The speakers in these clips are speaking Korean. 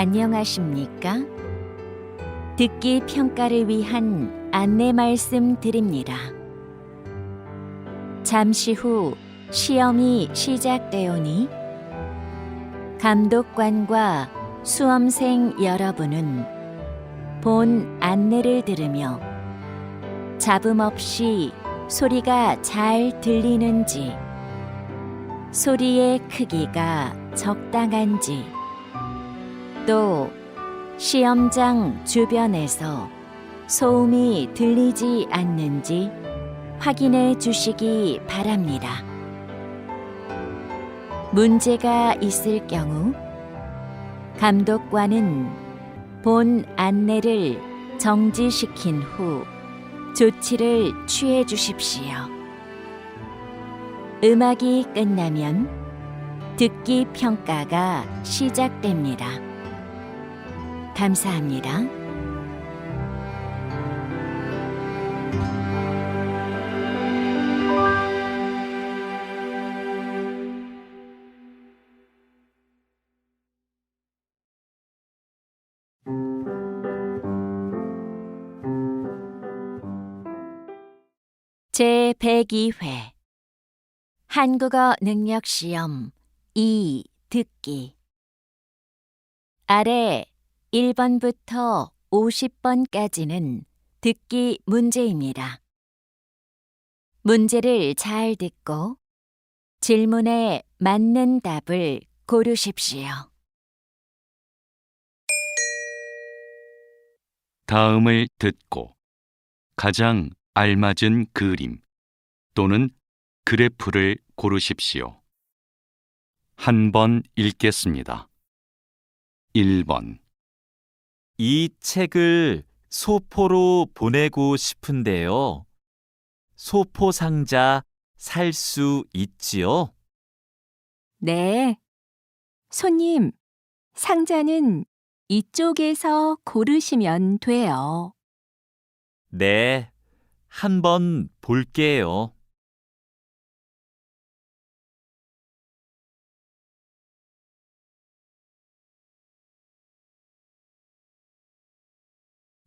안녕하십니까? 듣기 평가를 위한 안내 말씀 드립니다. 잠시 후 시험이 시작되오니 감독관과 수험생 여러분은 본 안내를 들으며 잡음 없이 소리가 잘 들리는지, 소리의 크기가 적당한지, 또 시험장 주변에서 소음이 들리지 않는지 확인해 주시기 바랍니다. 문제가 있을 경우 감독관은 본 안내를 정지시킨 후 조치를 취해 주십시오. 음악이 끝나면 듣기 평가가 시작됩니다. 감사합니다. 제102회 한국어 능력 시험 2 듣기. 아래 1번부터 50번까지는 듣기 문제입니다. 문제를 잘 듣고 질문에 맞는 답을 고르십시오. 다음을 듣고 가장 알맞은 그림 또는 그래프를 고르십시오. 한 번 읽겠습니다. 1번. 이 책을 소포로 보내고 싶은데요. 소포 상자 살 수 있지요? 네. 손님, 상자는 이쪽에서 고르시면 돼요. 네, 한번 볼게요.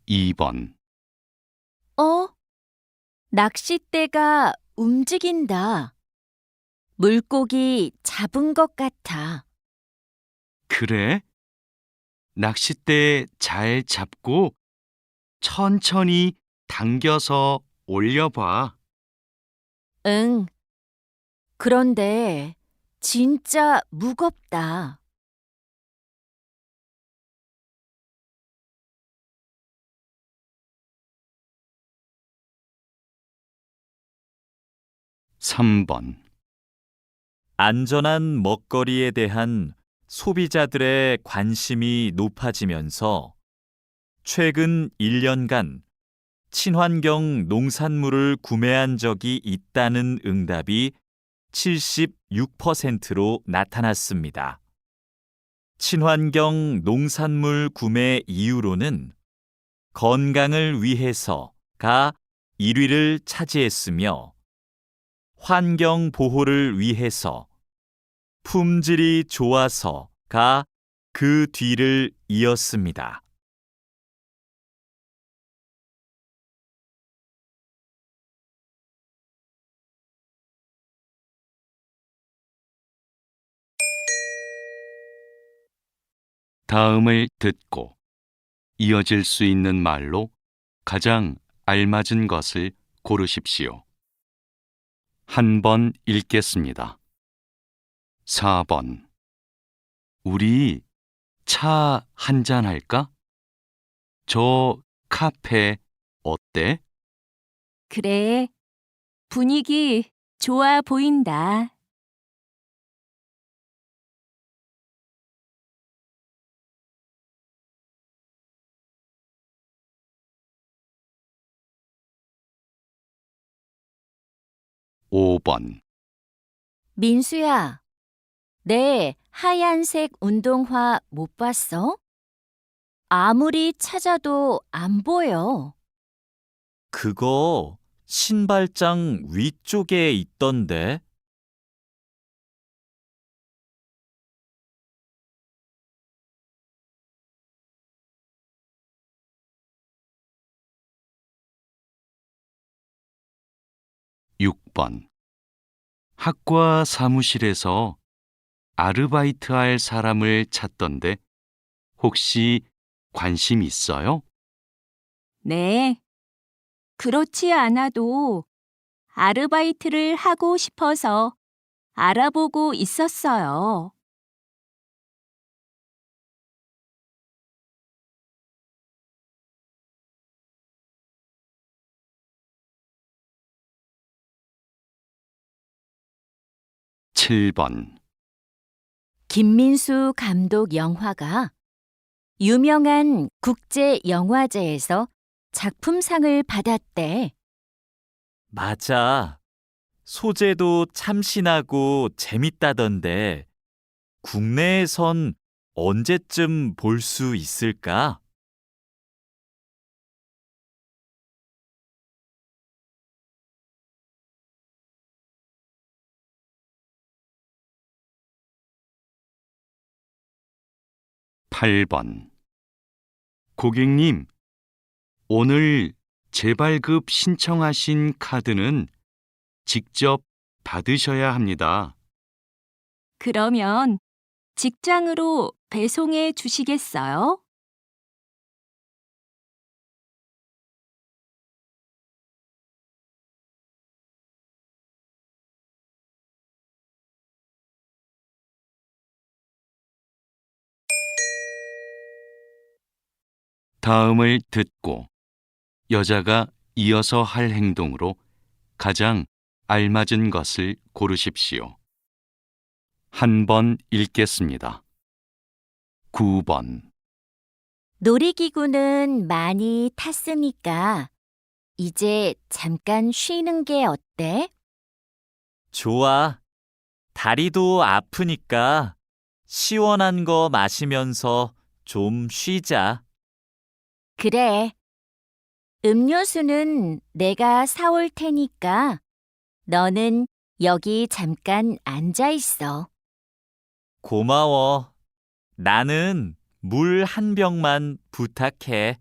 이 번. 낚싯대가 움직인다. 물고기 잡은 것 같아. 그래? 낚싯대 잘 잡고 천천히 당겨서 올려봐. 응. 그런데 진짜 무겁다. 3번. 안전한 먹거리에 대한 소비자들의 관심이 높아지면서 최근 1년간 친환경 농산물을 구매한 적이 있다는 응답이 76%로 나타났습니다. 친환경 농산물 구매 이유로는 건강을 위해서가 1위를 차지했으며 환경 보호를 위해서, 품질이 좋아서가 그 뒤를 이었습니다. 다음을 듣고 이어질 수 있는 말로 가장 알맞은 것을 고르십시오. 한 번 읽겠습니다. 4번. 우리 차 한잔 할까? 저 카페 어때? 그래. 분위기 좋아 보인다. 5번. 민수야, 내 하얀색 운동화 못 봤어? 아무리 찾아도 안 보여. 그거 신발장 위쪽에 있던데. 6번. 학과 사무실에서 아르바이트 할 사람을 찾던데 혹시 관심 있어요? 네. 그렇지 않아도 아르바이트를 하고 싶어서 알아보고 있었어요. 7번. 김민수 감독 영화가 유명한 국제 영화제에서 작품상을 받았대. 맞아. 소재도 참신하고 재밌다던데 국내에선 언제쯤 볼 수 있을까? 8번. 고객님, 오늘 재발급 신청하신 카드는 직접 받으셔야 합니다. 그러면 직장으로 배송해 주시겠어요? '다음을 듣고 여자가 이어서 할 행동으로 가장 알맞은 것을 고르십시오. 한 번 읽겠습니다. 9번. 놀이기구는 많이 탔으니까 이제 잠깐 쉬는 게 어때? 좋아. 다리도 아프니까 시원한 거 마시면서 좀 쉬자. 그래. 음료수는 내가 사올 테니까 너는 여기 잠깐 앉아 있어. 고마워. 나는 물 한 병만 부탁해.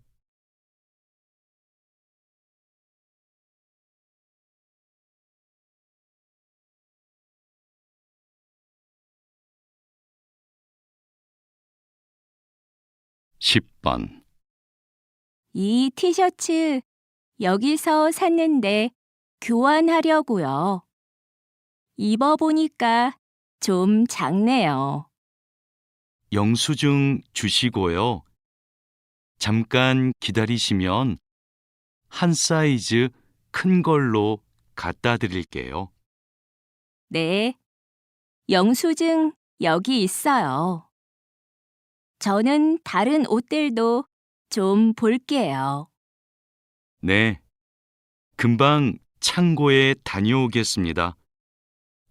10번. 이 티셔츠 여기서 샀는데 교환하려고요. 입어보니까 좀 작네요. 영수증 주시고요. 잠깐 기다리시면 한 사이즈 큰 걸로 갖다 드릴게요. 네. 영수증 여기 있어요. 저는 다른 옷들도 좀 볼게요. 네. 금방 창고에 다녀오겠습니다.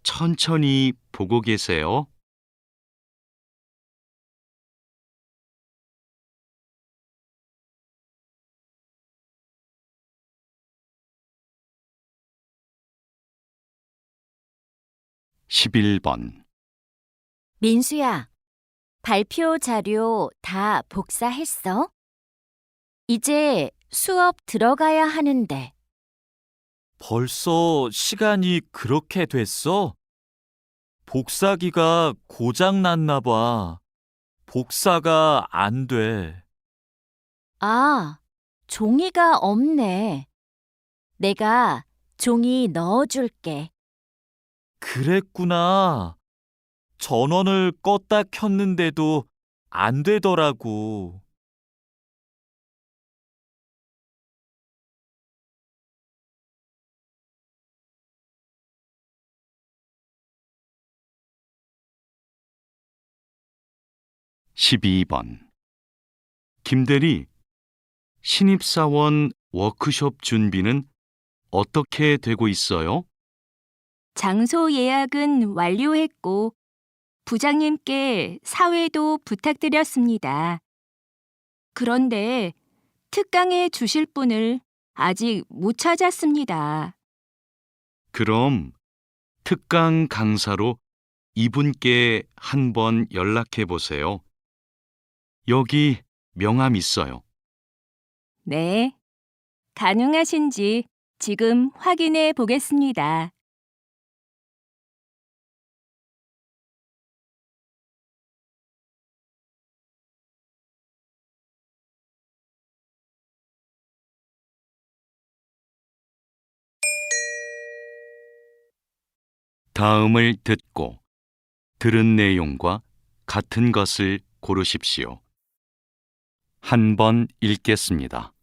천천히 보고 계세요. 11번. 민수야, 발표 자료 다 복사했어? 이제 수업 들어가야 하는데. 벌써 시간이 그렇게 됐어? 복사기가 고장 났나 봐. 복사가 안 돼. 아, 종이가 없네. 내가 종이 넣어줄게. 그랬구나. 전원을 껐다 켰는데도 안 되더라고. 12번. 김대리, 신입사원 워크숍 준비는 어떻게 되고 있어요? 장소 예약은 완료했고 부장님께 사회도 부탁드렸습니다. 그런데 특강해 주실 분을 아직 못 찾았습니다. 그럼 특강 강사로 이분께 한번 연락해 보세요. 여기 명함 있어요. 네. 가능하신지 지금 확인해 보겠습니다. 다음을 듣고 들은 내용과 같은 것을 고르십시오. 한 번 읽겠습니다.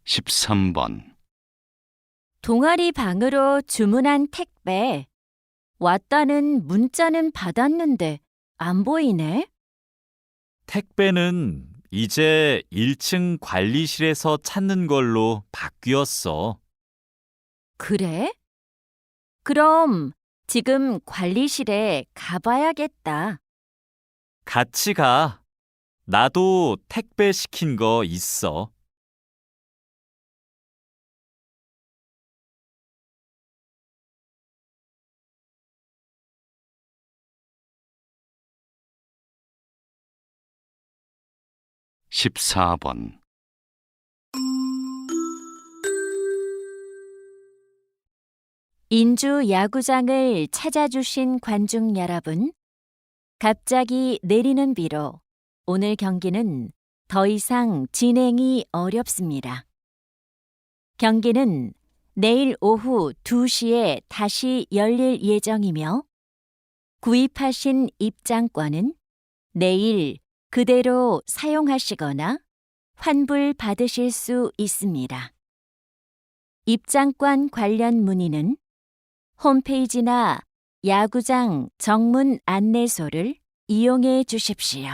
13번. 동아리 방으로 주문한 택배. 왔다는 문자는 받았는데 안 보이네. 택배는 이제 1층 관리실에서 찾는 걸로 바뀌었어. 그래? 그럼 지금 관리실에 가봐야겠다. 같이 가. 나도 택배 시킨 거 있어. 십사 번. 인주 야구장을 찾아주신 관중 여러분, 갑자기 내리는 비로 오늘 경기는 더 이상 진행이 어렵습니다. 경기는 내일 오후 2시에 다시 열릴 예정이며 구입하신 입장권은 내일 그대로 사용하시거나 환불받으실 수 있습니다. 입장권 관련 문의는 홈페이지나 야구장 정문 안내소를 이용해 주십시오.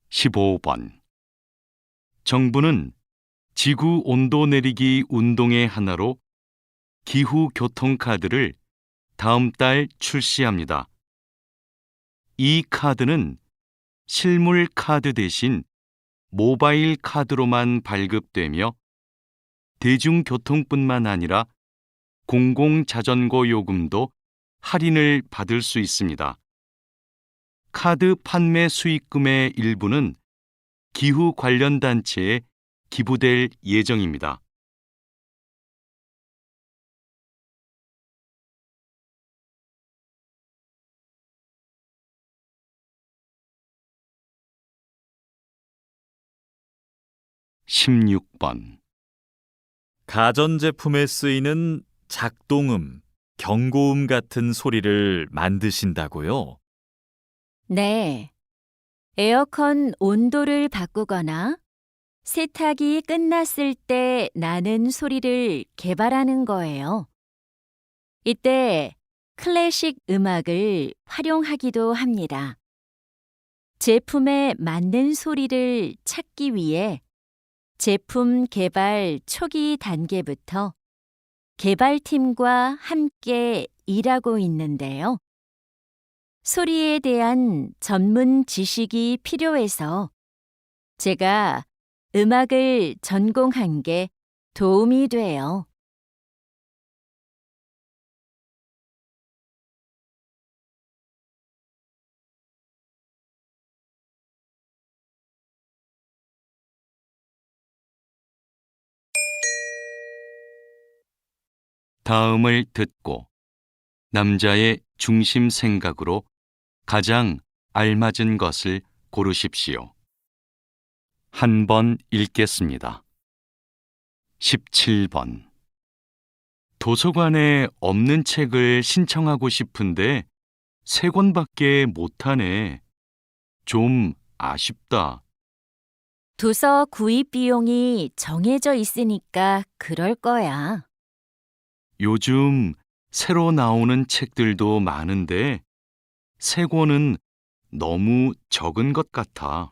십오 번. 정부는 지구 온도 내리기 운동의 하나로 기후 교통카드를 다음 달 출시합니다. 이 카드는 실물 카드 대신 모바일 카드로만 발급되며 대중교통뿐만 아니라 공공자전거 요금도 할인을 받을 수 있습니다. 카드 판매 수익금의 일부는 기후 관련 단체에 기부될 예정입니다. 십육 번. 가전제품에 쓰이는 작동음, 경고음 같은 소리를 만드신다고요? 네. 에어컨 온도를 바꾸거나 세탁이 끝났을 때 나는 소리를 개발하는 거예요. 이때 클래식 음악을 활용하기도 합니다. 제품에 맞는 소리를 찾기 위해 제품 개발 초기 단계부터 개발팀과 함께 일하고 있는데요. 소리에 대한 전문 지식이 필요해서 제가 음악을 전공한 게 도움이 돼요. 다음을 듣고 남자의 중심 생각으로 가장 알맞은 것을 고르십시오. 한 번 읽겠습니다. 17번. 도서관에 없는 책을 신청하고 싶은데 3권밖에 못하네. 좀 아쉽다. 도서 구입 비용이 정해져 있으니까 그럴 거야. 요즘 새로 나오는 책들도 많은데 3권은 너무 적은 것 같아.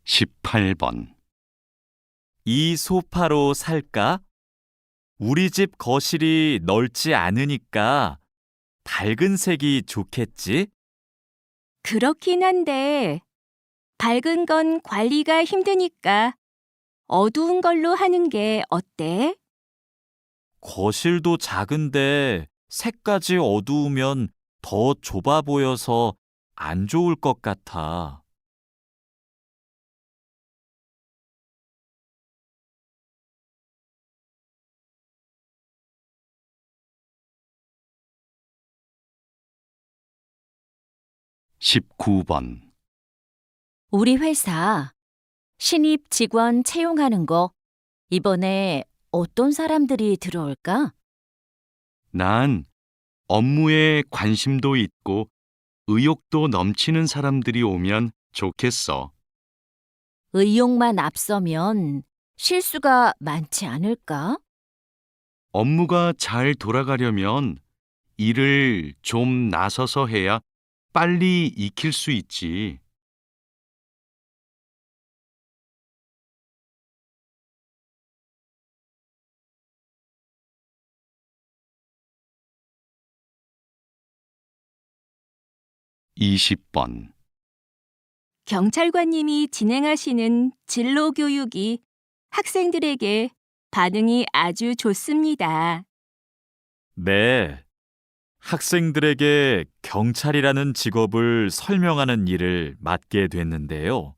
(18번) 이 소파로 살까? 우리 집 거실이 넓지 않으니까 밝은 색이 좋겠지? 그렇긴 한데, 밝은 건 관리가 힘드니까 어두운 걸로 하는 게 어때? 거실도 작은데 색까지 어두우면 더 좁아 보여서 안 좋을 것 같아. 십구 번 우리 회사 신입 직원 채용하는 거 이번에 어떤 사람들이 들어올까? 난 업무에 관심도 있고 의욕도 넘치는 사람들이 오면 좋겠어. 의욕만 앞서면 실수가 많지 않을까? 업무가 잘 돌아가려면 일을 좀 나서서 해야 빨리 익힐 수 있지. 이십 번 경찰관님이 진행하시는 진로 교육이 학생들에게 반응이 아주 좋습니다. 네. 학생들에게 경찰이라는 직업을 설명하는 일을 맡게 됐는데요.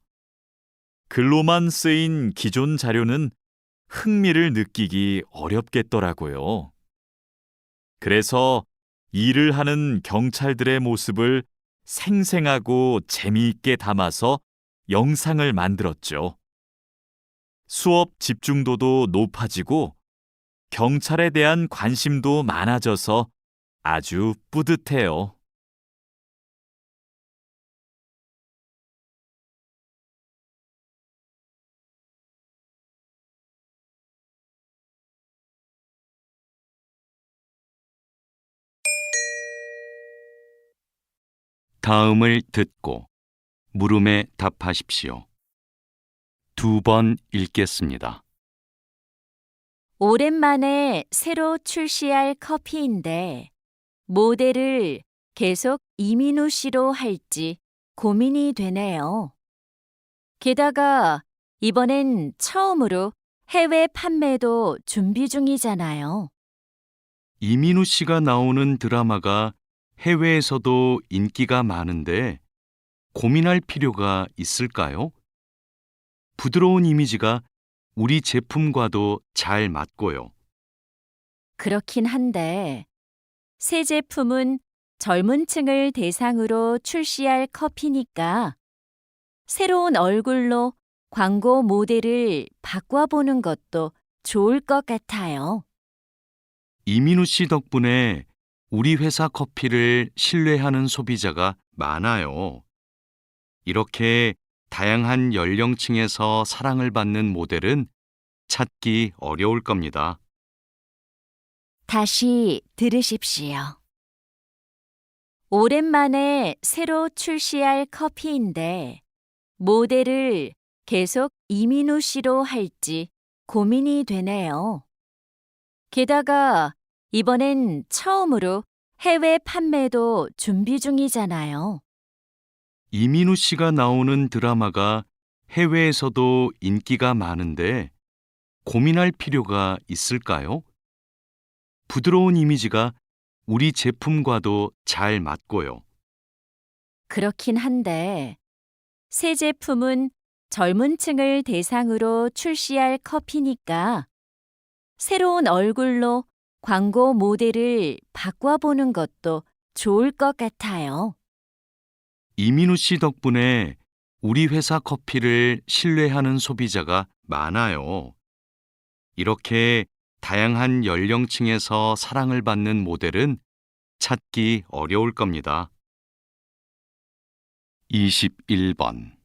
글로만 쓰인 기존 자료는 흥미를 느끼기 어렵겠더라고요. 그래서 일을 하는 경찰들의 모습을 생생하고 재미있게 담아서 영상을 만들었죠. 수업 집중도도 높아지고 경찰에 대한 관심도 많아져서 아주 뿌듯해요. 다음을 듣고 물음에 답하십시오. 2번 읽겠습니다. 오랜만에 새로 출시할 커피인데 모델을 계속 이민우 씨로 할지 고민이 되네요. 게다가 이번엔 처음으로 해외 판매도 준비 중이잖아요. 이민우 씨가 나오는 드라마가 해외에서도 인기가 많은데 고민할 필요가 있을까요? 부드러운 이미지가 우리 제품과도 잘 맞고요. 그렇긴 한데 새 제품은 젊은 층을 대상으로 출시할 커피니까 새로운 얼굴로 광고 모델을 바꿔보는 것도 좋을 것 같아요. 이민우 씨 덕분에 우리 회사 커피를 신뢰하는 소비자가 많아요. 이렇게 다양한 연령층에서 사랑을 받는 모델은 찾기 어려울 겁니다. 다시 들으십시오. 오랜만에 새로 출시할 커피인데 모델을 계속 이민우 씨로 할지 고민이 되네요. 게다가 이번엔 처음으로 해외 판매도 준비 중이잖아요. 이민우 씨가 나오는 드라마가 해외에서도 인기가 많은데 고민할 필요가 있을까요? 부드러운 이미지가 우리 제품과도 잘 맞고요. 그렇긴 한데 새 제품은 젊은 층을 대상으로 출시할 커피니까 새로운 얼굴로 광고 모델을 바꿔보는 것도 좋을 것 같아요. 이민우 씨 덕분에 우리 회사 커피를 신뢰하는 소비자가 많아요. 이렇게 다양한 연령층에서 사랑을 받는 모델은 찾기 어려울 겁니다. 21번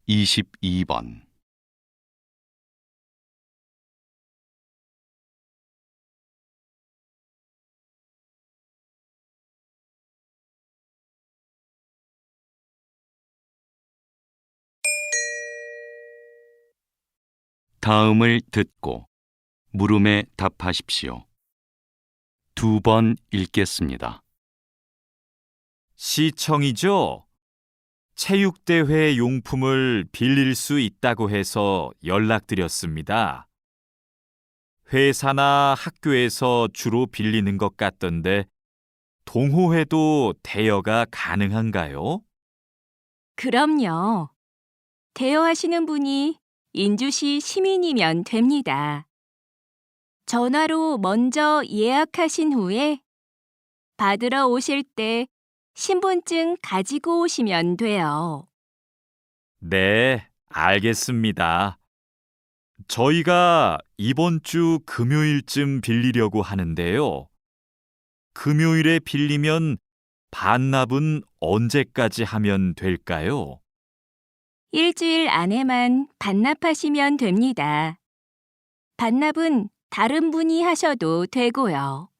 (22번) 다음을 듣고 물음에 답하십시오. 2번 읽겠습니다. 시청이죠? 체육대회 용품을 빌릴 수 있다고 해서 연락드렸습니다. 회사나 학교에서 주로 빌리는 것 같던데 동호회도 대여가 가능한가요? 그럼요. 대여하시는 분이 인주시 시민이면 됩니다. 전화로 먼저 예약하신 후에 받으러 오실 때 신분증 가지고 오시면 돼요. 네, 알겠습니다. 저희가 이번 주 금요일쯤 빌리려고 하는데요. 금요일에 빌리면 반납은 언제까지 하면 될까요? 일주일 안에만 반납하시면 됩니다. 반납은 다른 분이 하셔도 되고요.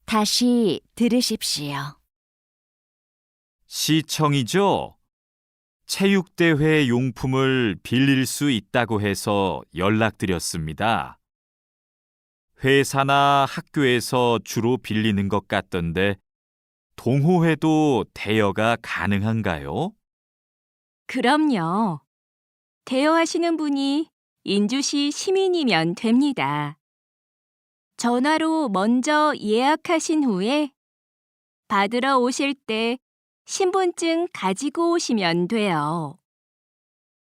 다시 들으십시오. 시청이죠? 체육대회 용품을 빌릴 수 있다고 해서 연락드렸습니다. 회사나 학교에서 주로 빌리는 것 같던데 동호회도 대여가 가능한가요? 그럼요. 대여하시는 분이 인주시 시민이면 됩니다. 전화로 먼저 예약하신 후에 받으러 오실 때 신분증 가지고 오시면 돼요.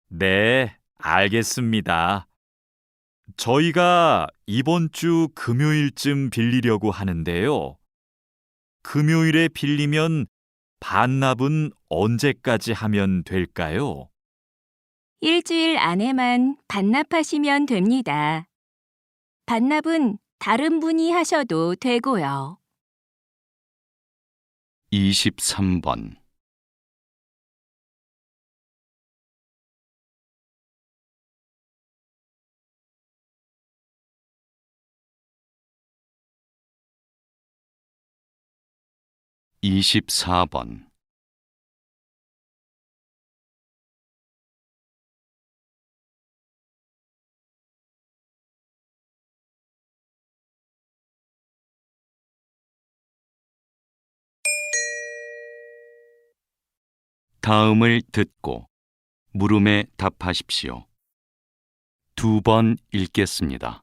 네, 알겠습니다. 저희가 이번 주 금요일쯤 빌리려고 하는데요. 금요일에 빌리면 반납은 언제까지 하면 될까요? 일주일 안에만 반납하시면 됩니다. 반납은 다른 분이 하셔도 되고요. 23번. (24번) 다음을 듣고 물음에 답하십시오. 2번 읽겠습니다.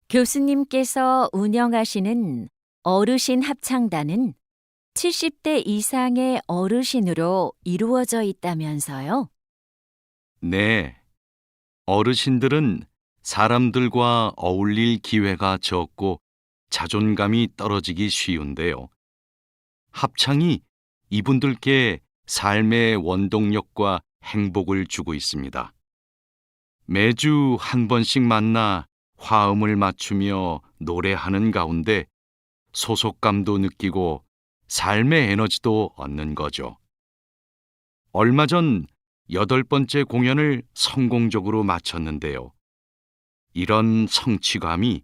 교수님께서 운영하시는 어르신 합창단은 70대 이상의 어르신으로 이루어져 있다면서요? 네, 어르신들은 사람들과 어울릴 기회가 적고 자존감이 떨어지기 쉬운데요. 합창이 이분들께 삶의 원동력과 행복을 주고 있습니다. 매주 한 번씩 만나 화음을 맞추며 노래하는 가운데 소속감도 느끼고 삶의 에너지도 얻는 거죠. 얼마 전 8번째 공연을 성공적으로 마쳤는데요. 이런 성취감이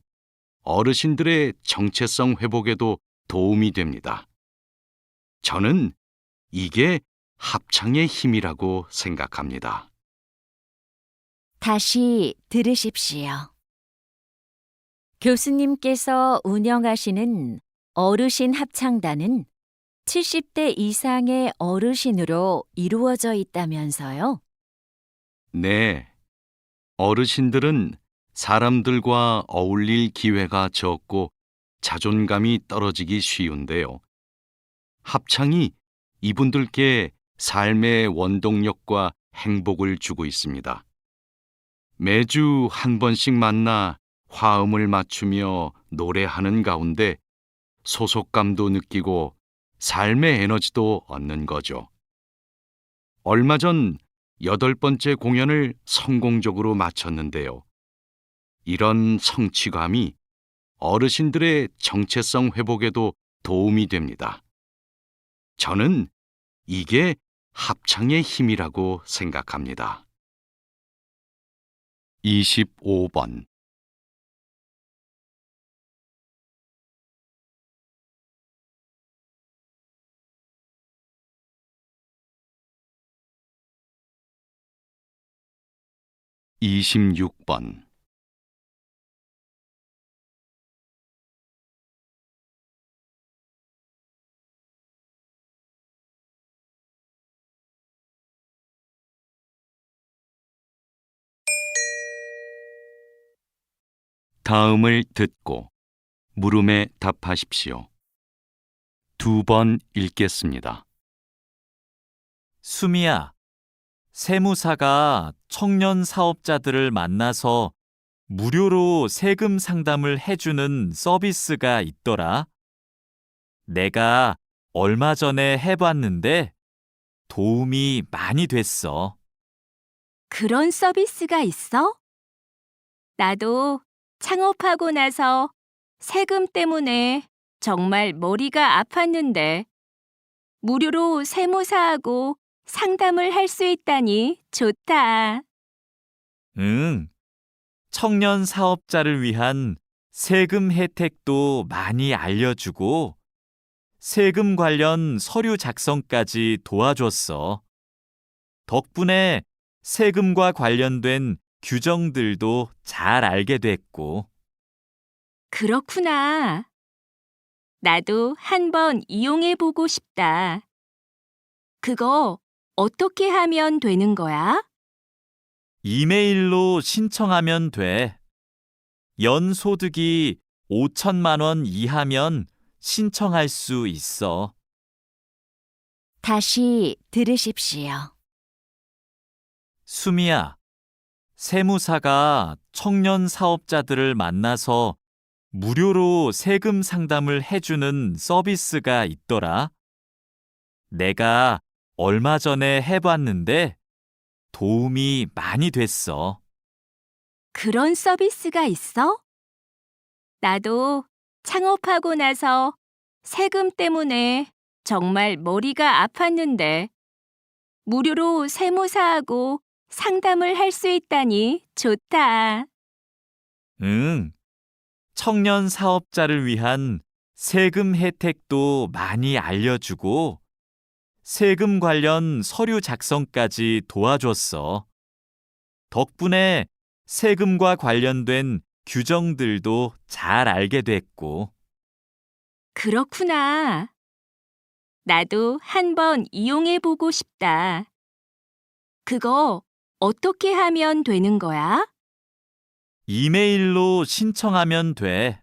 어르신들의 정체성 회복에도 도움이 됩니다. 저는 이게 합창의 힘이라고 생각합니다. 다시 들으십시오. 교수님께서 운영하시는 어르신 합창단은 70대 이상의 어르신으로 이루어져 있다면서요? 네, 어르신들은 사람들과 어울릴 기회가 적고 자존감이 떨어지기 쉬운데요. 합창이 이분들께 삶의 원동력과 행복을 주고 있습니다. 매주 한 번씩 만나 화음을 맞추며 노래하는 가운데 소속감도 느끼고 삶의 에너지도 얻는 거죠. 얼마 전 8번째 공연을 성공적으로 마쳤는데요. 이런 성취감이 어르신들의 정체성 회복에도 도움이 됩니다. 저는 이게 합창의 힘이라고 생각합니다. 25번. 26번. 다음을 듣고 물음에 답하십시오. 2번 읽겠습니다. 수미야, 세무사가 청년 사업자들을 만나서 무료로 세금 상담을 해주는 서비스가 있더라. 내가 얼마 전에 해봤는데 도움이 많이 됐어. 그런 서비스가 있어? 나도 창업하고 나서 세금 때문에 정말 머리가 아팠는데 무료로 세무사하고 상담을 할 수 있다니 좋다. 응, 청년 사업자를 위한 세금 혜택도 많이 알려주고 세금 관련 서류 작성까지 도와줬어. 덕분에 세금과 관련된 규정들도 잘 알게 됐고. 그렇구나. 나도 한번 이용해 보고 싶다. 그거 어떻게 하면 되는 거야? 이메일로 신청하면 돼. 연소득이 5천만 원 이하면 신청할 수 있어. 다시 들으십시오. 수미야, 세무사가 청년 사업자들을 만나서 무료로 세금 상담을 해주는 서비스가 있더라. 내가 얼마 전에 해봤는데 도움이 많이 됐어. 그런 서비스가 있어? 나도 창업하고 나서 세금 때문에 정말 머리가 아팠는데 무료로 세무사하고 상담을 할 수 있다니 좋다. 응, 청년 사업자를 위한 세금 혜택도 많이 알려주고 세금 관련 서류 작성까지 도와줬어. 덕분에 세금과 관련된 규정들도 잘 알게 됐고. 그렇구나. 나도 한번 이용해 보고 싶다. 그거 어떻게 하면 되는 거야? 이메일로 신청하면 돼.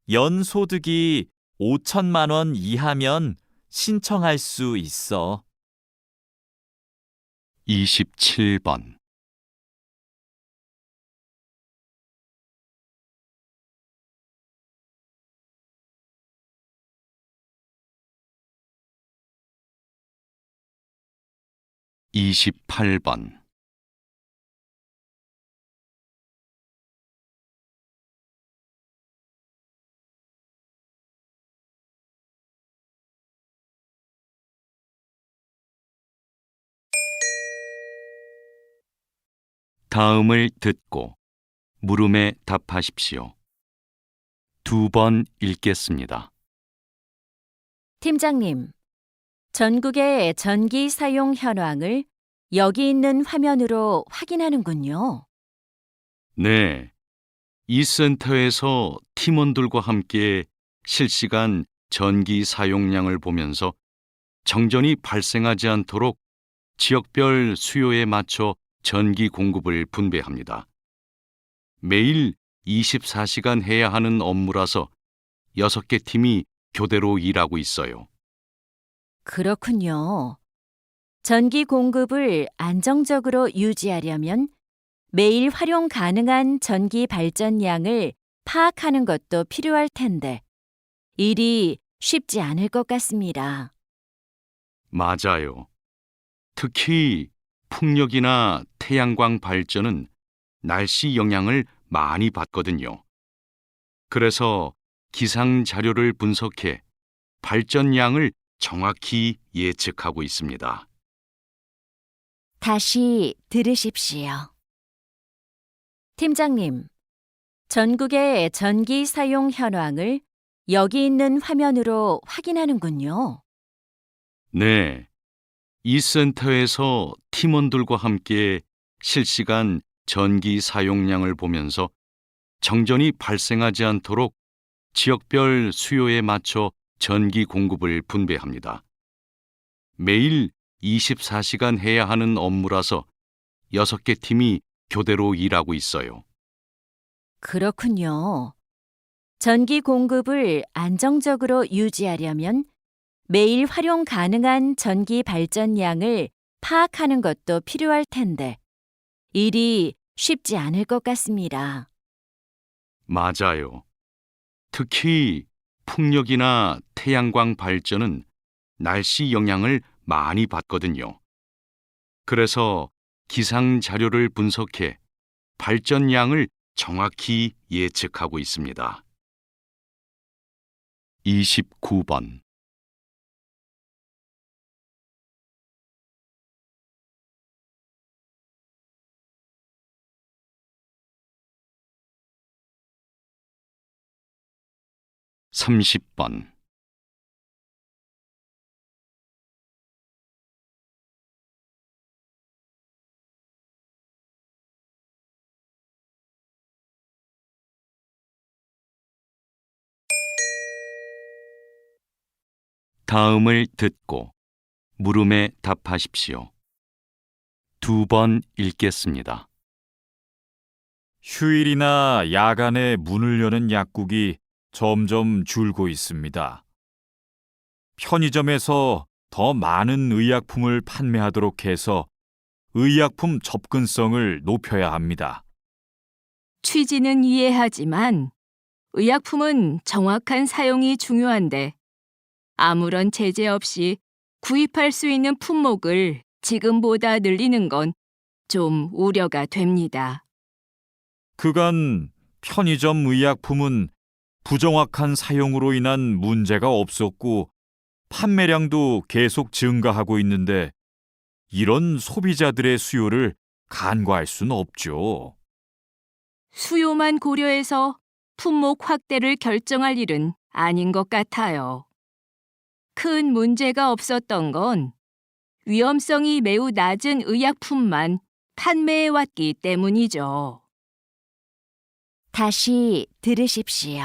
연소득이 5천만 원 이하면 신청할 수 있어. 27번. (28번) 다음을 듣고 물음에 답하십시오. 2번 읽겠습니다. 팀장님, 전국의 전기 사용 현황을 여기 있는 화면으로 확인하는군요. 네, 이 센터에서 팀원들과 함께 실시간 전기 사용량을 보면서 정전이 발생하지 않도록 지역별 수요에 맞춰 전기 공급을 분배합니다. 매일 24시간 해야 하는 업무라서 6개 팀이 교대로 일하고 있어요. 그렇군요. 전기 공급을 안정적으로 유지하려면 매일 활용 가능한 전기 발전량을 파악하는 것도 필요할 텐데 일이 쉽지 않을 것 같습니다. 맞아요. 특히 풍력이나 태양광 발전은 날씨 영향을 많이 받거든요. 그래서 기상 자료를 분석해 발전량을 정확히 예측하고 있습니다. 다시 들으십시오. 팀장님, 전국의 전기 사용 현황을 여기 있는 화면으로 확인하는군요. 네, 이 센터에서 팀원들과 함께 실시간 전기 사용량을 보면서 정전이 발생하지 않도록 지역별 수요에 맞춰 전기 공급을 분배합니다. 매일 24시간 해야 하는 업무라서 6개 팀이 교대로 일하고 있어요. 그렇군요. 전기 공급을 안정적으로 유지하려면 매일 활용 가능한 전기 발전량을 파악하는 것도 필요할 텐데 일이 쉽지 않을 것 같습니다. 맞아요. 특히 풍력이나 태양광 발전은 날씨 영향을 많이 받거든요. 그래서 기상 자료를 분석해 발전량을 정확히 예측하고 있습니다. 29번. (30번) 다음을 듣고 물음에 답하십시오. 2번 읽겠습니다. 휴일이나 야간에 문을 여는 약국이 점점 줄고 있습니다. 편의점에서 더 많은 의약품을 판매하도록 해서 의약품 접근성을 높여야 합니다. 취지는 이해하지만 의약품은 정확한 사용이 중요한데 아무런 제재 없이 구입할 수 있는 품목을 지금보다 늘리는 건 좀 우려가 됩니다. 그간 편의점 의약품은 부정확한 사용으로 인한 문제가 없었고 판매량도 계속 증가하고 있는데 이런 소비자들의 수요를 간과할 수는 없죠. 수요만 고려해서 품목 확대를 결정할 일은 아닌 것 같아요. 큰 문제가 없었던 건 위험성이 매우 낮은 의약품만 판매해왔기 때문이죠. 다시 들으십시오.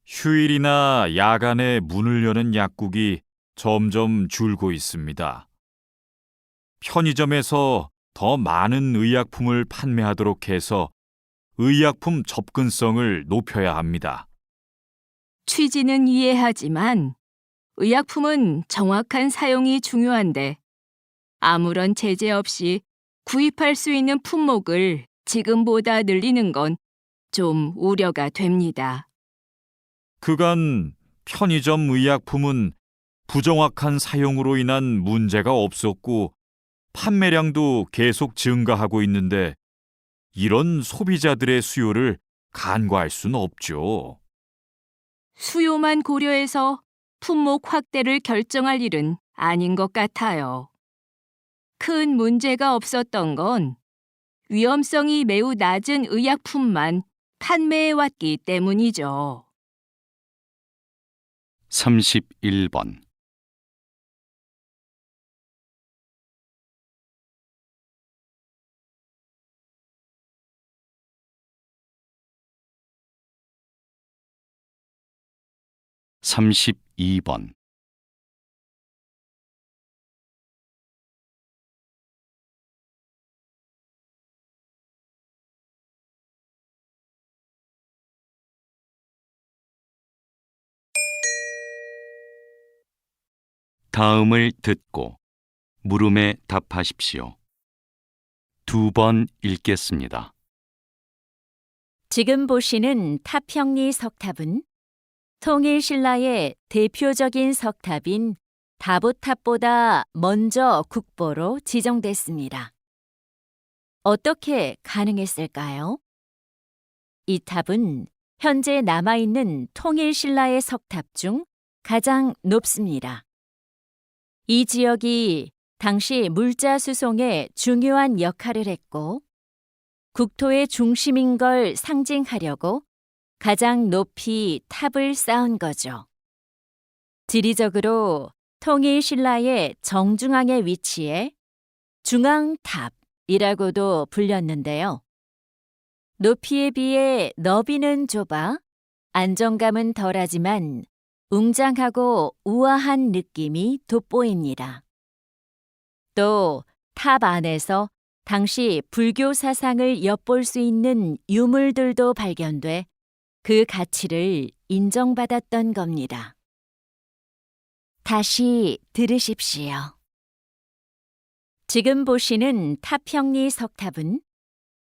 휴일이나 야간에 문을 여는 약국이 점점 줄고 있습니다. 편의점에서 더 많은 의약품을 판매하도록 해서 의약품 접근성을 높여야 합니다. 취지는 이해하지만 의약품은 정확한 사용이 중요한데 아무런 제재 없이 구입할 수 있는 품목을 지금보다 늘리는 건 좀 우려가 됩니다. 그간 편의점 의약품은 부정확한 사용으로 인한 문제가 없었고 판매량도 계속 증가하고 있는데 이런 소비자들의 수요를 간과할 수는 없죠. 수요만 고려해서 품목 확대를 결정할 일은 아닌 것 같아요. 큰 문제가 없었던 건 위험성이 매우 낮은 의약품만 판매해왔기 때문이죠. 31번 (32번) 다음을 듣고 물음에 답하십시오. 2번 읽겠습니다. 지금 보시는 타평리 석탑은 통일신라의 대표적인 석탑인 다보탑보다 먼저 국보로 지정됐습니다. 어떻게 가능했을까요? 이 탑은 현재 남아있는 통일신라의 석탑 중 가장 높습니다. 이 지역이 당시 물자 수송에 중요한 역할을 했고 국토의 중심인 걸 상징하려고 가장 높이 탑을 쌓은 거죠. 지리적으로 통일신라의 정중앙에 위치해 중앙탑 탑이라고도 불렸는데요. 높이에 비해 너비는 좁아 안정감은 덜하지만 웅장하고 우아한 느낌이 돋보입니다. 또 탑 안에서 당시 불교 사상을 엿볼 수 있는 유물들도 발견돼 그 가치를 인정받았던 겁니다. 다시 들으십시오. 지금 보시는 탑형리 석탑은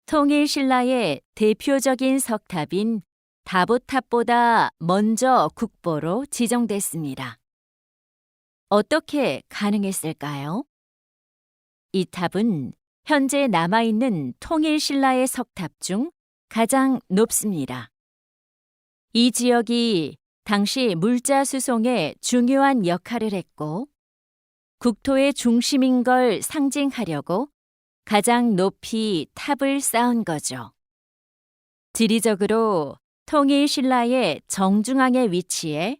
통일신라의 대표적인 석탑인 다보탑보다 먼저 국보로 지정됐습니다. 어떻게 가능했을까요? 이 탑은 현재 남아있는 통일신라의 석탑 중 가장 높습니다. 이 지역이 당시 물자 수송에 중요한 역할을 했고 국토의 중심인 걸 상징하려고 가장 높이 탑을 쌓은 거죠. 지리적으로 통일신라의 정중앙에 위치해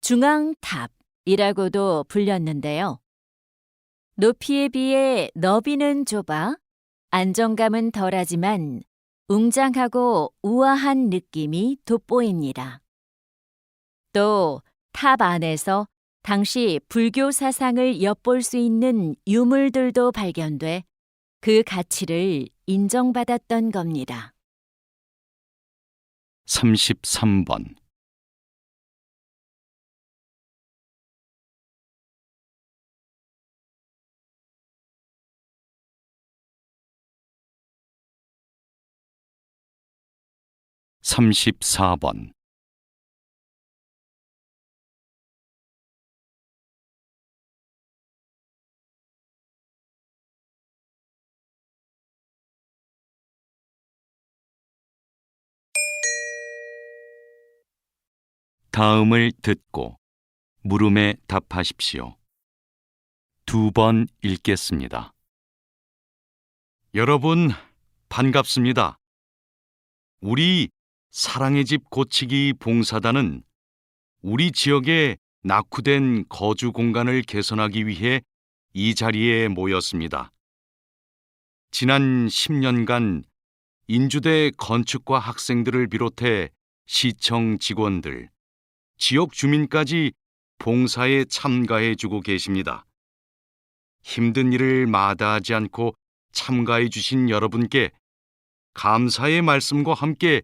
중앙탑이라고도 불렸는데요. 높이에 비해 너비는 좁아 안정감은 덜하지만 웅장하고 우아한 느낌이 돋보입니다. 또 탑 안에서 당시 불교 사상을 엿볼 수 있는 유물들도 발견돼 그 가치를 인정받았던 겁니다. 33번. 삼십사 번. 다음을 듣고 물음에 답하십시오. 2번 읽겠습니다. 여러분, 반갑습니다. 우리 사랑의 집 고치기 봉사단은 우리 지역의 낙후된 거주 공간을 개선하기 위해 이 자리에 모였습니다. 지난 10년간 인주대 건축과 학생들을 비롯해 시청 직원들, 지역 주민까지 봉사에 참가해 주고 계십니다. 힘든 일을 마다하지 않고 참가해 주신 여러분께 감사의 말씀과 함께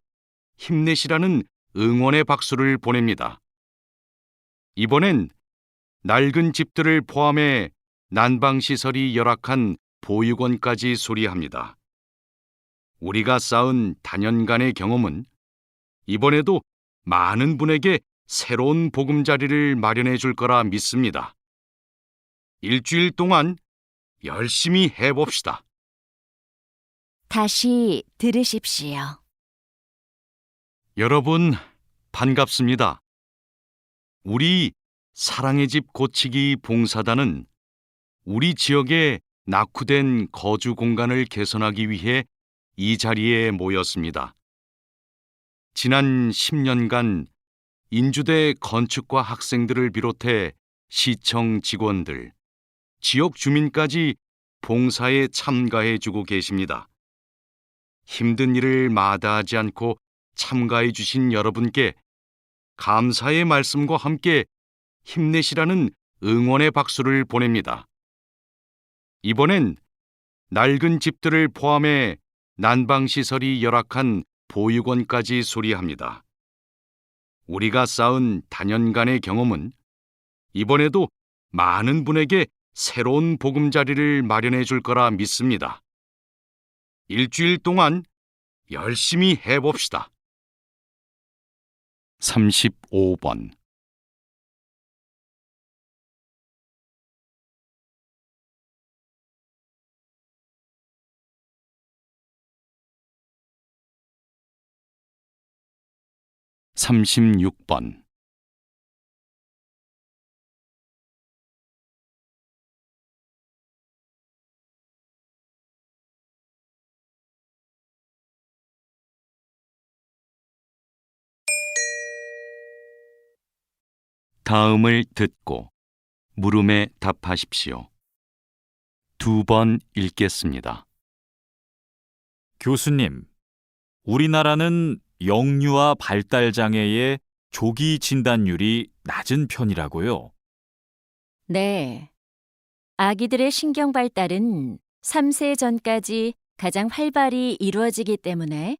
힘내시라는 응원의 박수를 보냅니다. 이번엔 낡은 집들을 포함해 난방시설이 열악한 보육원까지 수리합니다. 우리가 쌓은 다년간의 경험은 이번에도 많은 분에게 새로운 보금자리를 마련해 줄 거라 믿습니다. 일주일 동안 열심히 해봅시다. 다시 들으십시오. 여러분, 반갑습니다. 우리 사랑의 집 고치기 봉사단은 우리 지역의 낙후된 거주 공간을 개선하기 위해 이 자리에 모였습니다. 지난 10년간 인주대 건축과 학생들을 비롯해 시청 직원들, 지역 주민까지 봉사에 참가해 주고 계십니다. 힘든 일을 마다하지 않고 참가해 주신 여러분께 감사의 말씀과 함께 힘내시라는 응원의 박수를 보냅니다. 이번엔 낡은 집들을 포함해 난방시설이 열악한 보육원까지 수리합니다. 우리가 쌓은 다년간의 경험은 이번에도 많은 분에게 새로운 보금자리를 마련해 줄 거라 믿습니다. 일주일 동안 열심히 해봅시다. 35번. 삼십육 번. 다음을 듣고 물음에 답하십시오. 2번 읽겠습니다. 교수님, 우리나라는 영유아 발달 장애의 조기 진단율이 낮은 편이라고요. 네. 아기들의 신경 발달은 3세 전까지 가장 활발히 이루어지기 때문에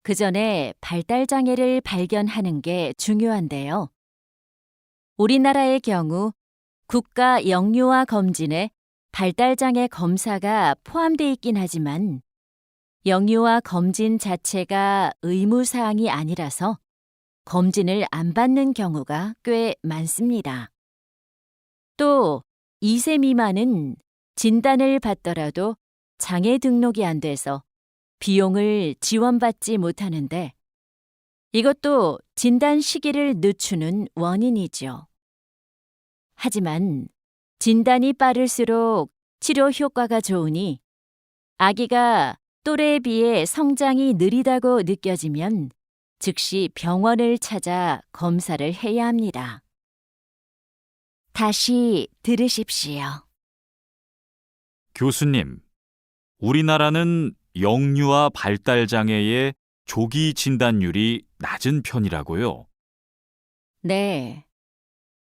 그 전에 발달 장애를 발견하는 게 중요한데요. 우리나라의 경우 국가 영유아 검진에 발달 장애 검사가 포함돼 있긴 하지만 영유아 검진 자체가 의무 사항이 아니라서 검진을 안 받는 경우가 꽤 많습니다. 또 2세 미만은 진단을 받더라도 장애 등록이 안 돼서 비용을 지원받지 못하는데 이것도 진단 시기를 늦추는 원인이죠. 하지만 진단이 빠를수록 치료 효과가 좋으니 아기가 또래에 비해 성장이 느리다고 느껴지면 즉시 병원을 찾아 검사를 해야 합니다. 다시 들으십시오. 교수님, 우리나라는 영유아 발달 장애의 조기 진단율이 낮은 편이라고요. 네.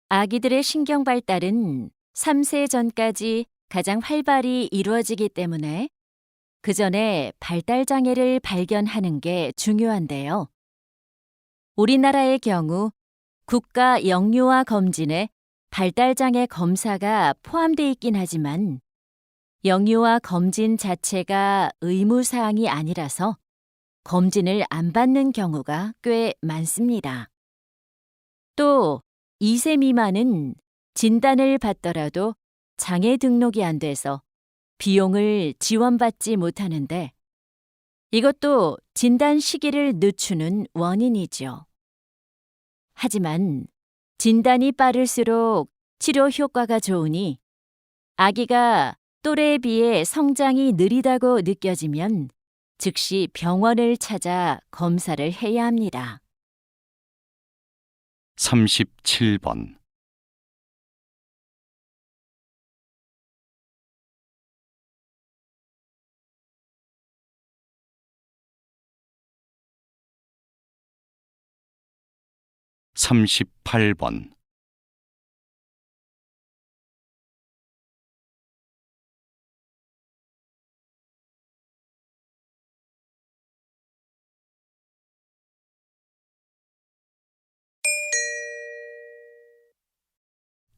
아기들의 신경 발달은 3세 전까지 가장 활발히 이루어지기 때문에 그 전에 발달 장애를 발견하는 게 중요한데요. 우리나라의 경우 국가 영유아 검진에 발달 장애 검사가 포함돼 있긴 하지만 영유아 검진 자체가 의무 사항이 아니라서 검진을 안 받는 경우가 꽤 많습니다. 또 2세 미만은 진단을 받더라도 장애 등록이 안 돼서 비용을 지원받지 못하는데 이것도 진단 시기를 늦추는 원인이죠. 하지만 진단이 빠를수록 치료 효과가 좋으니 아기가 또래에 비해 성장이 느리다고 느껴지면 즉시 병원을 찾아 검사를 해야 합니다. 37번. (38번)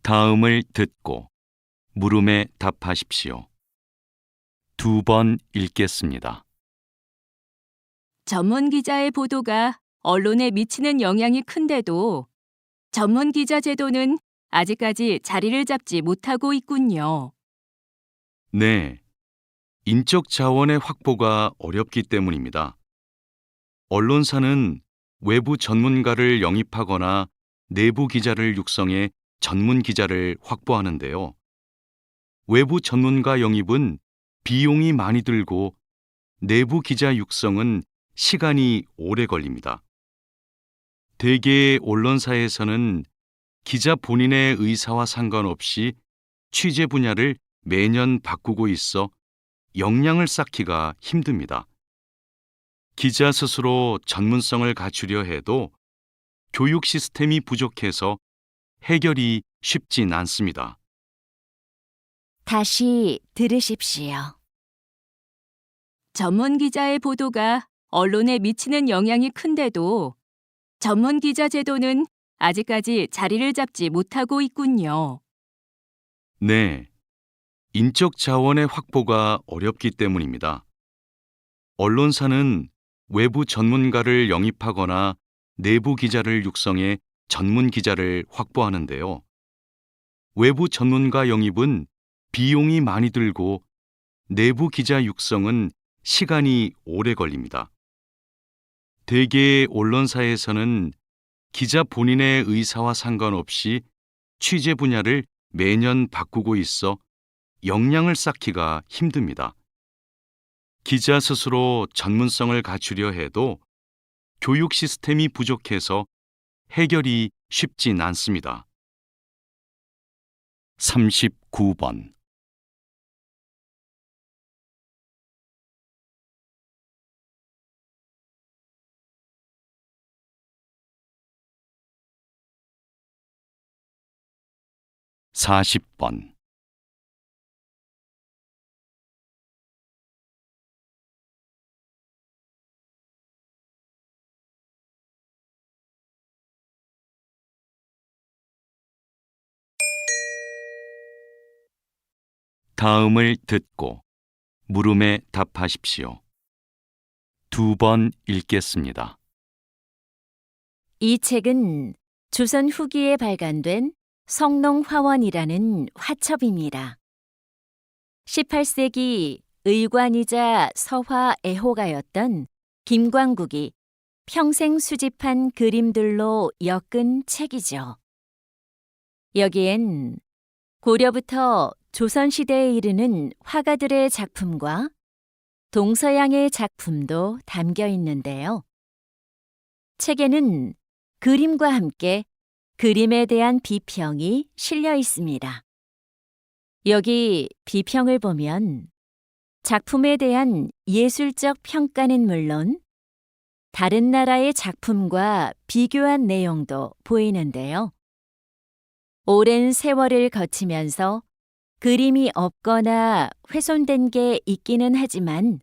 다음을 듣고 물음에 답하십시오. 2번 읽겠습니다. 전문 기자의 보도가 언론에 미치는 영향이 큰데도 전문 기자 제도는 아직까지 자리를 잡지 못하고 있군요. 네, 인적 자원의 확보가 어렵기 때문입니다. 언론사는 외부 전문가를 영입하거나 내부 기자를 육성해 전문 기자를 확보하는데요. 외부 전문가 영입은 비용이 많이 들고 내부 기자 육성은 시간이 오래 걸립니다. 대개의 언론사에서는 기자 본인의 의사와 상관없이 취재 분야를 매년 바꾸고 있어 역량을 쌓기가 힘듭니다. 기자 스스로 전문성을 갖추려 해도 교육 시스템이 부족해서 해결이 쉽진 않습니다. 다시 들으십시오. 전문 기자의 보도가 언론에 미치는 영향이 큰데도 전문 기자 제도는 아직까지 자리를 잡지 못하고 있군요. 네, 인적 자원의 확보가 어렵기 때문입니다. 언론사는 외부 전문가를 영입하거나 내부 기자를 육성해 전문 기자를 확보하는데요. 외부 전문가 영입은 비용이 많이 들고 내부 기자 육성은 시간이 오래 걸립니다. 대개의 언론사에서는 기자 본인의 의사와 상관없이 취재 분야를 매년 바꾸고 있어 역량을 쌓기가 힘듭니다. 기자 스스로 전문성을 갖추려 해도 교육 시스템이 부족해서 해결이 쉽진 않습니다. 39번 40번. 다음을 듣고 물음에 답하십시오. 2번 읽겠습니다. 이 책은 조선 후기에 발간된 성농화원이라는 화첩입니다. 18세기 의관이자 서화 애호가였던 김광국이 평생 수집한 그림들로 엮은 책이죠. 여기엔 고려부터 조선시대에 이르는 화가들의 작품과 동서양의 작품도 담겨 있는데요. 책에는 그림과 함께 그림에 대한 비평이 실려 있습니다. 여기 비평을 보면 작품에 대한 예술적 평가는 물론 다른 나라의 작품과 비교한 내용도 보이는데요. 오랜 세월을 거치면서 그림이 없거나 훼손된 게 있기는 하지만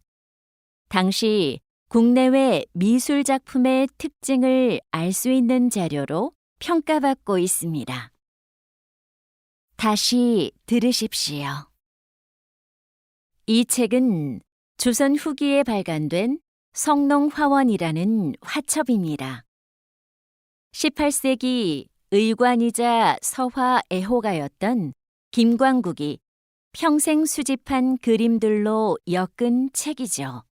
당시 국내외 미술 작품의 특징을 알 수 있는 자료로 평가받고 있습니다. 다시 들으십시오. 이 책은 조선 후기에 발간된 성농화원이라는 화첩입니다. 18세기 의관이자 서화 애호가였던 김광국이 평생 수집한 그림들로 엮은 책이죠.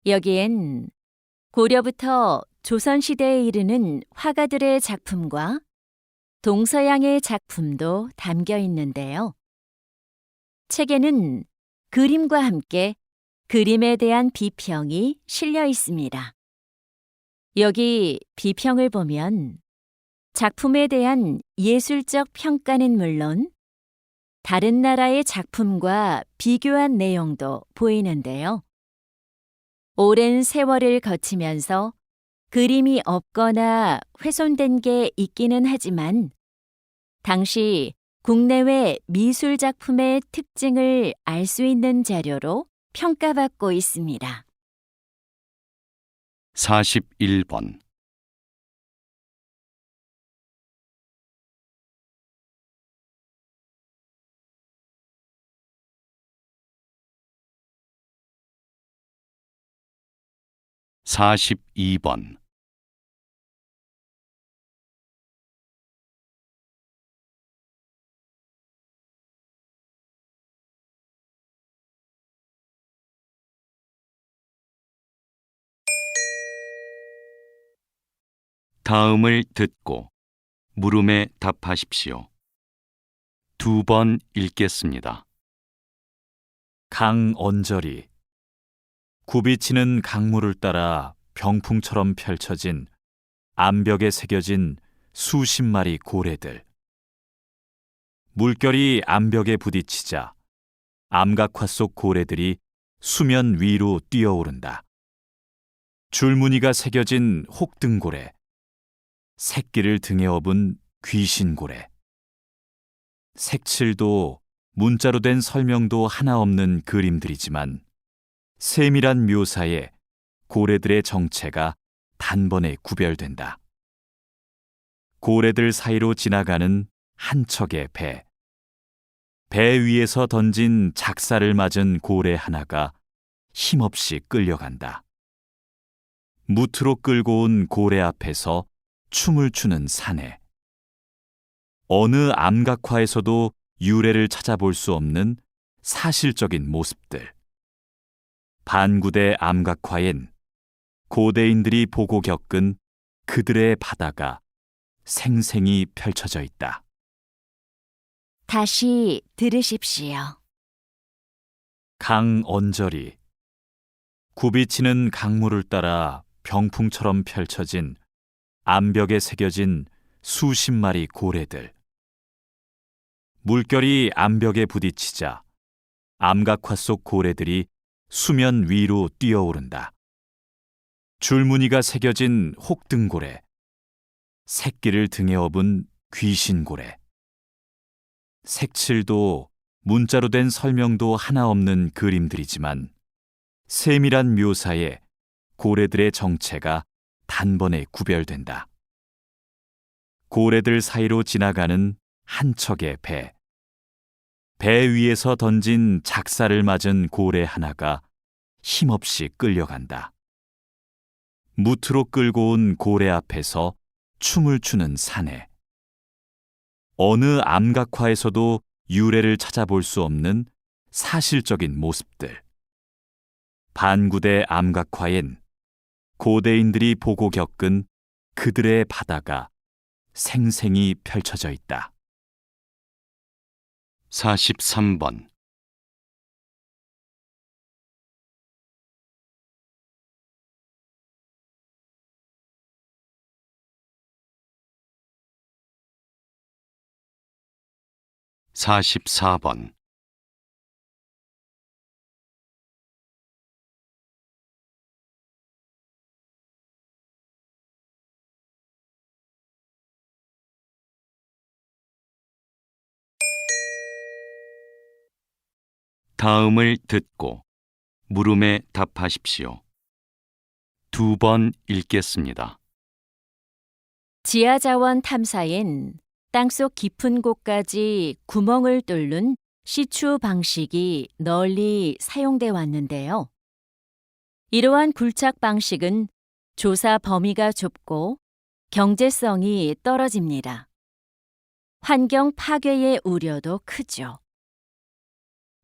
여기엔 고려부터 조선시대에 이르는 화가들의 작품과 동서양의 작품도 담겨 있는데요. 책에는 그림과 함께 그림에 대한 비평이 실려 있습니다. 여기 비평을 보면 작품에 대한 예술적 평가는 물론 다른 나라의 작품과 비교한 내용도 보이는데요. 오랜 세월을 거치면서 그림이 없거나 훼손된 게 있기는 하지만 당시 국내외 미술 작품의 특징을 알 수 있는 자료로 평가받고 있습니다. 41번. (42번) 다음을 듣고 물음에 답하십시오. 2번 읽겠습니다. 강언저리. 굽이치는 강물을 따라 병풍처럼 펼쳐진 암벽에 새겨진 수십 마리 고래들. 물결이 암벽에 부딪히자 암각화 속 고래들이 수면 위로 뛰어오른다. 줄무늬가 새겨진 혹등고래, 새끼를 등에 업은 귀신고래. 색칠도 문자로 된 설명도 하나 없는 그림들이지만 세밀한 묘사에 고래들의 정체가 단번에 구별된다. 고래들 사이로 지나가는 한 척의 배. 배 위에서 던진 작사를 맞은 고래 하나가 힘없이 끌려간다. 무트로 끌고 온 고래 앞에서 춤을 추는 사내. 어느 암각화에서도 유래를 찾아볼 수 없는 사실적인 모습들. 반구대 암각화엔 고대인들이 보고 겪은 그들의 바다가 생생히 펼쳐져 있다. 다시 들으십시오. 강언저리. 굽이치는 강물을 따라 병풍처럼 펼쳐진 암벽에 새겨진 수십 마리 고래들. 물결이 암벽에 부딪히자 암각화 속 고래들이 수면 위로 뛰어오른다. 줄무늬가 새겨진 혹등고래, 새끼를 등에 업은 귀신고래. 색칠도 문자로 된 설명도 하나 없는 그림들이지만 세밀한 묘사에 고래들의 정체가 단번에 구별된다. 고래들 사이로 지나가는 한 척의 배. 배 위에서 던진 작사를 맞은 고래 하나가 힘없이 끌려간다. 무트로 끌고 온 고래 앞에서 춤을 추는 사내. 어느 암각화에서도 유래를 찾아볼 수 없는 사실적인 모습들. 반구대 암각화엔 고대인들이 보고 겪은 그들의 바다가 생생히 펼쳐져 있다. 43번. (44번) 다음을 듣고 물음에 답하십시오. 2번 읽겠습니다. 지하자원 탐사엔 땅속 깊은 곳까지 구멍을 뚫는 시추 방식이 널리 사용돼 왔는데요. 이러한 굴착 방식은 조사 범위가 좁고 경제성이 떨어집니다. 환경 파괴의 우려도 크죠.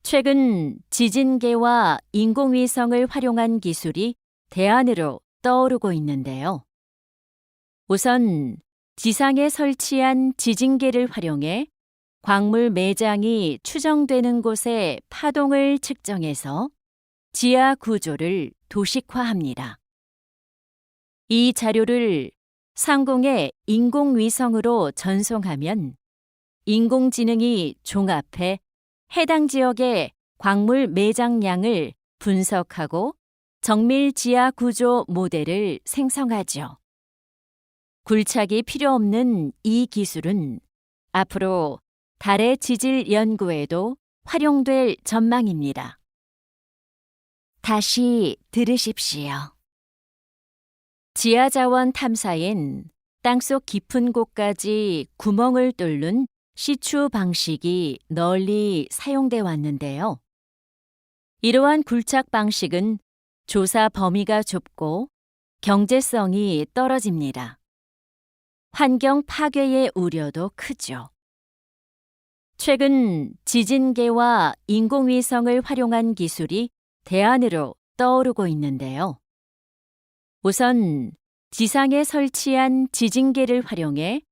최근 지진계와 인공위성을 활용한 기술이 대안으로 떠오르고 있는데요. 우선 지상에 설치한 지진계를 활용해 광물 매장이 추정되는 곳의 파동을 측정해서 지하 구조를 도식화합니다. 이 자료를 상공의 인공위성으로 전송하면 인공지능이 종합해 해당 지역의 광물 매장량을 분석하고 정밀 지하 구조 모델을 생성하죠. 굴착이 필요 없는 이 기술은 앞으로 달의 지질 연구에도 활용될 전망입니다. 다시 들으십시오. 지하자원 탐사엔 땅속 깊은 곳까지 구멍을 뚫는 시추 방식이 널리 사용돼 왔는데요. 이러한 굴착 방식은 조사 범위가 좁고 경제성이 떨어집니다. 환경 파괴의 우려도 크죠. 최근 지진계와 인공위성을 활용한 기술이 대안으로 떠오르고 있는데요. 우선 지상에 설치한 지진계를 활용해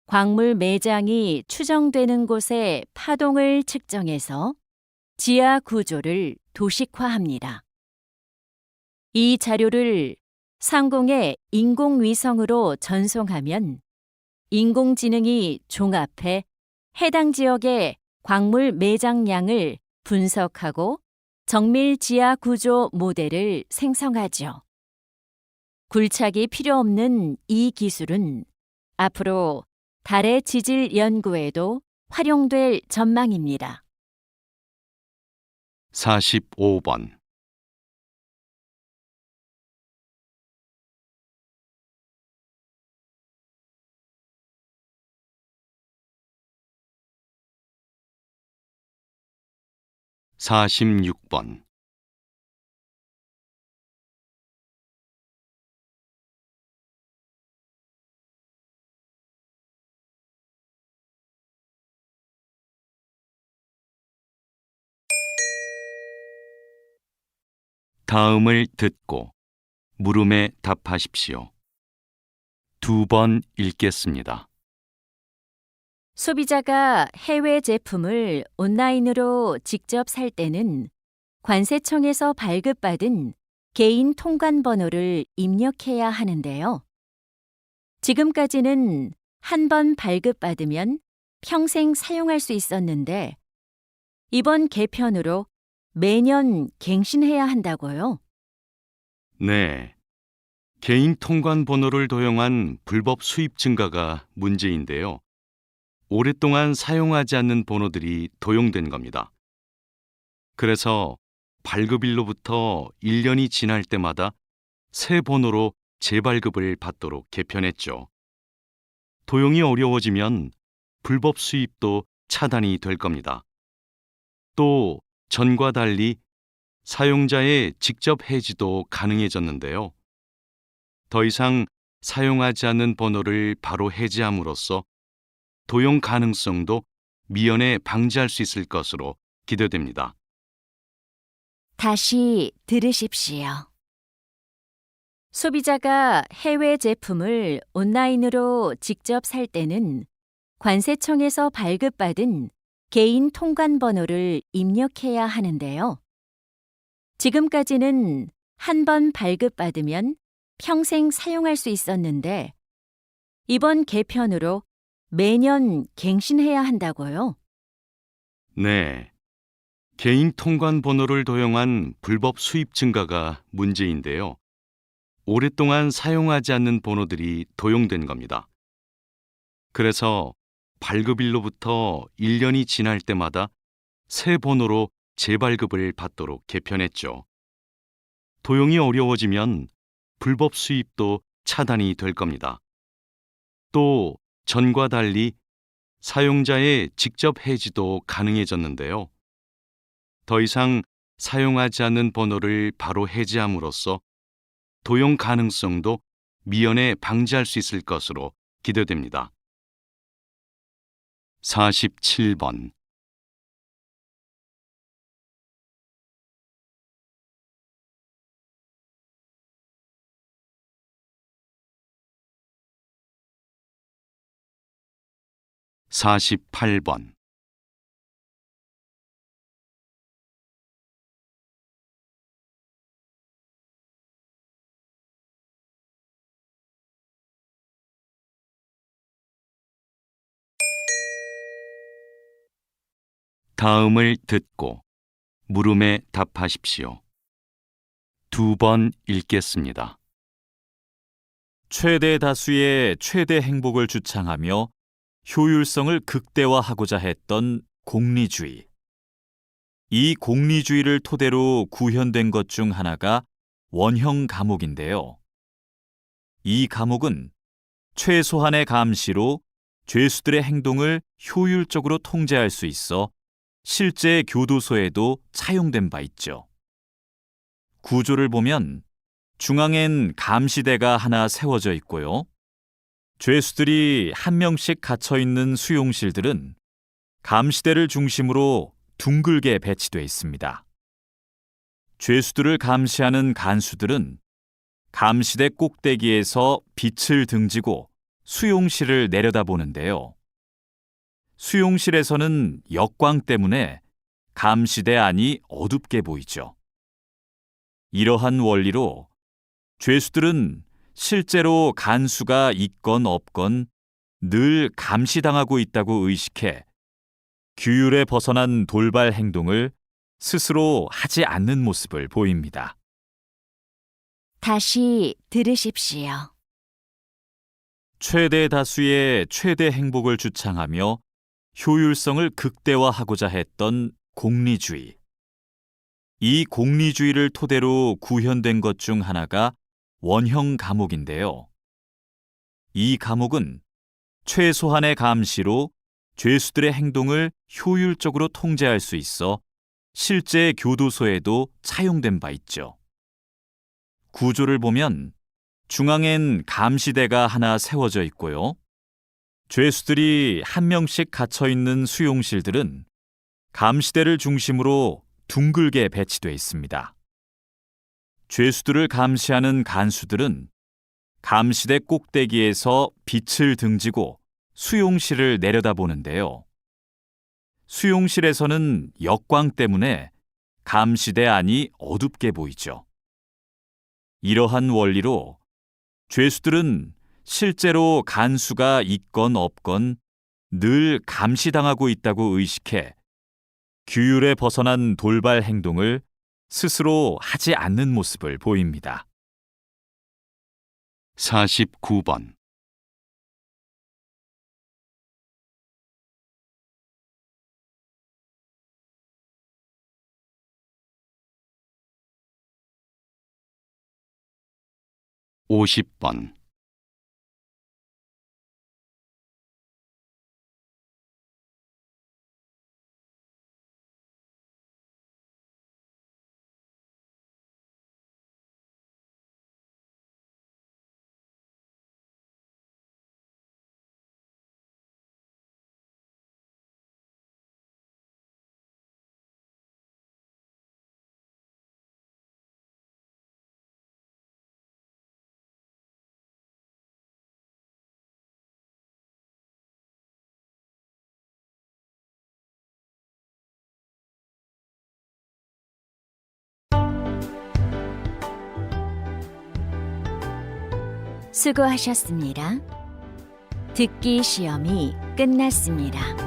광물 매장이 추정되는 곳의 파동을 측정해서 지하 구조를 도식화합니다. 이 자료를 상공의 인공위성으로 전송하면 인공지능이 종합해 해당 지역의 광물 매장량을 분석하고 정밀 지하 구조 모델을 생성하죠. 굴착이 필요 없는 이 기술은 앞으로 달의 지질 연구에도 활용될 전망입니다. 45번. (46번) 다음을 듣고 물음에 답하십시오. 2번 읽겠습니다. 소비자가 해외 제품을 온라인으로 직접 살 때는 관세청에서 발급받은 개인 통관번호를 입력해야 하는데요. 지금까지는 한 번 발급받으면 평생 사용할 수 있었는데 이번 개편으로 매년 갱신해야 한다고요? 네. 개인 통관 번호를 도용한 불법 수입 증가가 문제인데요. 오랫동안 사용하지 않는 번호들이 도용된 겁니다. 그래서 발급일로부터 1년이 지날 때마다 새 번호로 재발급을 받도록 개편했죠. 도용이 어려워지면 불법 수입도 차단이 될 겁니다. 또 전과 달리 사용자의 직접 해지도 가능해졌는데요. 더 이상 사용하지 않는 번호를 바로 해지함으로써 도용 가능성도 미연에 방지할 수 있을 것으로 기대됩니다. 다시 들으십시오. 소비자가 해외 제품을 온라인으로 직접 살 때는 관세청에서 발급받은 개인 통관 번호를 입력해야 하는데요. 지금까지는 한 번 발급받으면 평생 사용할 수 있었는데 이번 개편으로 매년 갱신해야 한다고요? 네. 개인 통관 번호를 도용한 불법 수입 증가가 문제인데요. 오랫동안 사용하지 않는 번호들이 도용된 겁니다. 그래서 발급일로부터 1년이 지날 때마다 새 번호로 재발급을 받도록 개편했죠. 도용이 어려워지면 불법 수입도 차단이 될 겁니다. 또 전과 달리 사용자의 직접 해지도 가능해졌는데요. 더 이상 사용하지 않는 번호를 바로 해지함으로써 도용 가능성도 미연에 방지할 수 있을 것으로 기대됩니다. 47번 48번 다음을 듣고 물음에 답하십시오. 2번 읽겠습니다. 최대 다수의 최대 행복을 주창하며 효율성을 극대화하고자 했던 공리주의. 이 공리주의를 토대로 구현된 것 중 하나가 원형 감옥인데요. 이 감옥은 최소한의 감시로 죄수들의 행동을 효율적으로 통제할 수 있어 실제 교도소에도 차용된 바 있죠. 구조를 보면 중앙엔 감시대가 하나 세워져 있고요. 죄수들이 한 명씩 갇혀 있는 수용실들은 감시대를 중심으로 둥글게 배치돼 있습니다. 죄수들을 감시하는 간수들은 감시대 꼭대기에서 빛을 등지고 수용실을 내려다보는데요. 수용실에서는 역광 때문에 감시대 안이 어둡게 보이죠. 이러한 원리로 죄수들은 실제로 간수가 있건 없건 늘 감시당하고 있다고 의식해 규율에 벗어난 돌발 행동을 스스로 하지 않는 모습을 보입니다. 다시 들으십시오. 최대 다수의 최대 행복을 주창하며 효율성을 극대화하고자 했던 공리주의. 이 공리주의를 토대로 구현된 것 중 하나가 원형 감옥인데요. 이 감옥은 최소한의 감시로 죄수들의 행동을 효율적으로 통제할 수 있어 실제 교도소에도 차용된 바 있죠. 구조를 보면 중앙엔 감시대가 하나 세워져 있고요. 죄수들이 한 명씩 갇혀 있는 수용실들은 감시대를 중심으로 둥글게 배치돼 있습니다. 죄수들을 감시하는 간수들은 감시대 꼭대기에서 빛을 등지고 수용실을 내려다보는데요. 수용실에서는 역광 때문에 감시대 안이 어둡게 보이죠. 이러한 원리로 죄수들은 실제로 간수가 있건 없건 늘 감시당하고 있다고 의식해 규율에 벗어난 돌발 행동을 스스로 하지 않는 모습을 보입니다. 49번 50번. 수고하셨습니다. 듣기 시험이 끝났습니다.